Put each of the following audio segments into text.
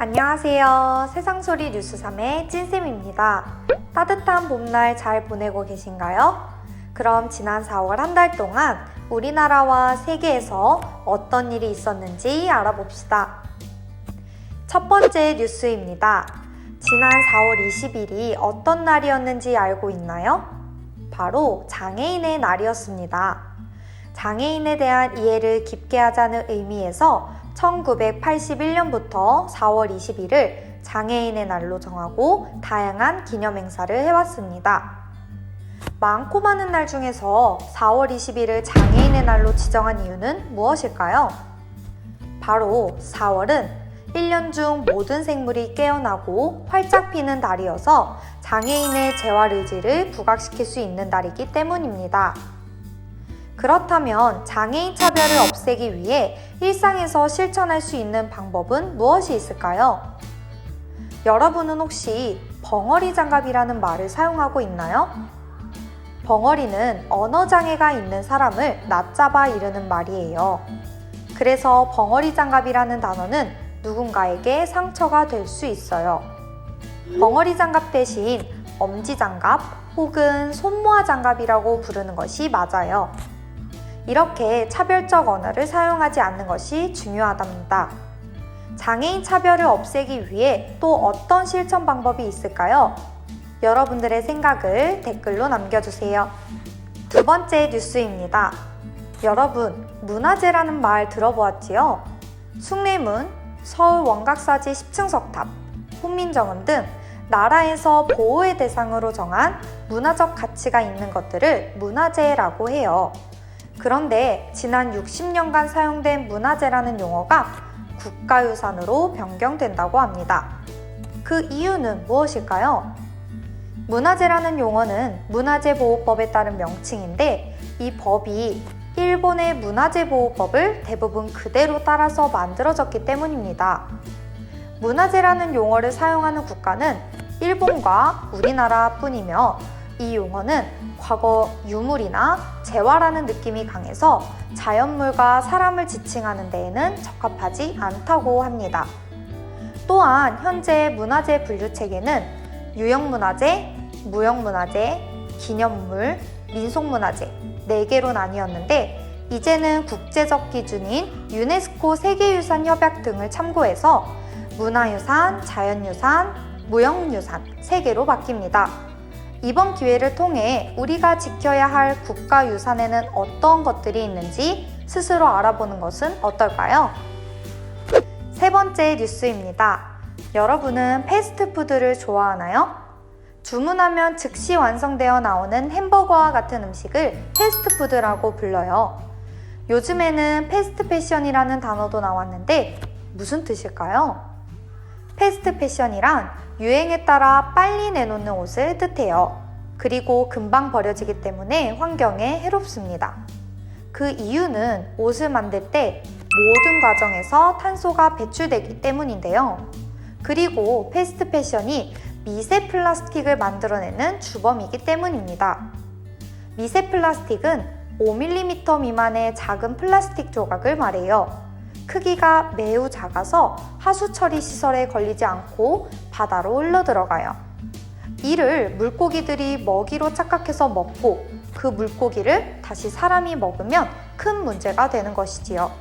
안녕하세요. 세상소리 뉴스3의 찐쌤입니다. 따뜻한 봄날 잘 보내고 계신가요? 그럼 지난 4월 한 달 동안 우리나라와 세계에서 어떤 일이 있었는지 알아봅시다. 첫 번째 뉴스입니다. 지난 4월 20일이 어떤 날이었는지 알고 있나요? 바로 장애인의 날이었습니다. 장애인에 대한 이해를 깊게 하자는 의미에서 1981년부터 4월 20일을 장애인의 날로 정하고 다양한 기념행사를 해왔습니다. 많고 많은 날 중에서 4월 20일을 장애인의 날로 지정한 이유는 무엇일까요? 바로 4월은 1년 중 모든 생물이 깨어나고 활짝 피는 달이어서 장애인의 재활 의지를 부각시킬 수 있는 달이기 때문입니다. 그렇다면 장애인 차별을 없애기 위해 일상에서 실천할 수 있는 방법은 무엇이 있을까요? 여러분은 혹시 벙어리 장갑이라는 말을 사용하고 있나요? 벙어리는 언어장애가 있는 사람을 낮잡아 이르는 말이에요. 그래서 벙어리 장갑이라는 단어는 누군가에게 상처가 될 수 있어요. 벙어리 장갑 대신 엄지장갑 혹은 손모아 장갑이라고 부르는 것이 맞아요. 이렇게 차별적 언어를 사용하지 않는 것이 중요하답니다. 장애인 차별을 없애기 위해 또 어떤 실천 방법이 있을까요? 여러분들의 생각을 댓글로 남겨주세요. 두 번째 뉴스입니다. 여러분, 문화재라는 말 들어보았지요? 숭례문, 서울 원각사지 10층 석탑, 훈민정음 등 나라에서 보호의 대상으로 정한 문화적 가치가 있는 것들을 문화재라고 해요. 그런데 지난 60년간 사용된 문화재라는 용어가 국가유산으로 변경된다고 합니다. 그 이유는 무엇일까요? 문화재라는 용어는 문화재보호법에 따른 명칭인데 이 법이 일본의 문화재보호법을 대부분 그대로 따라서 만들어졌기 때문입니다. 문화재라는 용어를 사용하는 국가는 일본과 우리나라뿐이며 이 용어는 과거 유물이나 재화라는 느낌이 강해서 자연물과 사람을 지칭하는 데에는 적합하지 않다고 합니다. 또한 현재 문화재 분류 체계는 유형문화재, 무형문화재, 기념물, 민속문화재 4개로 나뉘었는데 이제는 국제적 기준인 유네스코 세계유산 협약 등을 참고해서 문화유산, 자연유산, 무형유산 3개로 바뀝니다. 이번 기회를 통해 우리가 지켜야 할 국가유산에는 어떤 것들이 있는지 스스로 알아보는 것은 어떨까요? 세 번째 뉴스입니다. 여러분은 패스트푸드를 좋아하나요? 주문하면 즉시 완성되어 나오는 햄버거와 같은 음식을 패스트푸드라고 불러요. 요즘에는 패스트 패션이라는 단어도 나왔는데 무슨 뜻일까요? 패스트 패션이란 유행에 따라 빨리 내놓는 옷을 뜻해요. 그리고 금방 버려지기 때문에 환경에 해롭습니다. 그 이유는 옷을 만들 때 모든 과정에서 탄소가 배출되기 때문인데요. 그리고 패스트 패션이 미세 플라스틱을 만들어내는 주범이기 때문입니다. 미세 플라스틱은 5mm 미만의 작은 플라스틱 조각을 말해요. 크기가 매우 작아서 하수 처리 시설에 걸리지 않고 바다로 흘러들어가요. 이를 물고기들이 먹이로 착각해서 먹고 그 물고기를 다시 사람이 먹으면 큰 문제가 되는 것이지요.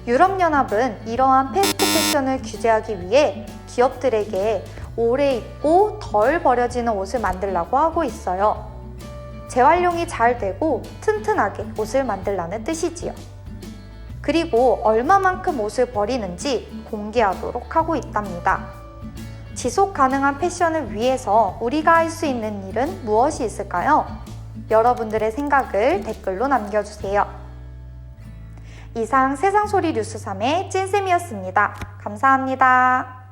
유럽연합은 이러한 패스트 패션을 규제하기 위해 기업들에게 오래 입고 덜 버려지는 옷을 만들라고 하고 있어요. 재활용이 잘 되고 튼튼하게 옷을 만들라는 뜻이지요. 그리고 얼마만큼 옷을 버리는지 공개하도록 하고 있답니다. 지속 가능한 패션을 위해서 우리가 할 수 있는 일은 무엇이 있을까요? 여러분들의 생각을 댓글로 남겨주세요. 이상 세상소리 뉴스3의 찐쌤이었습니다. 감사합니다.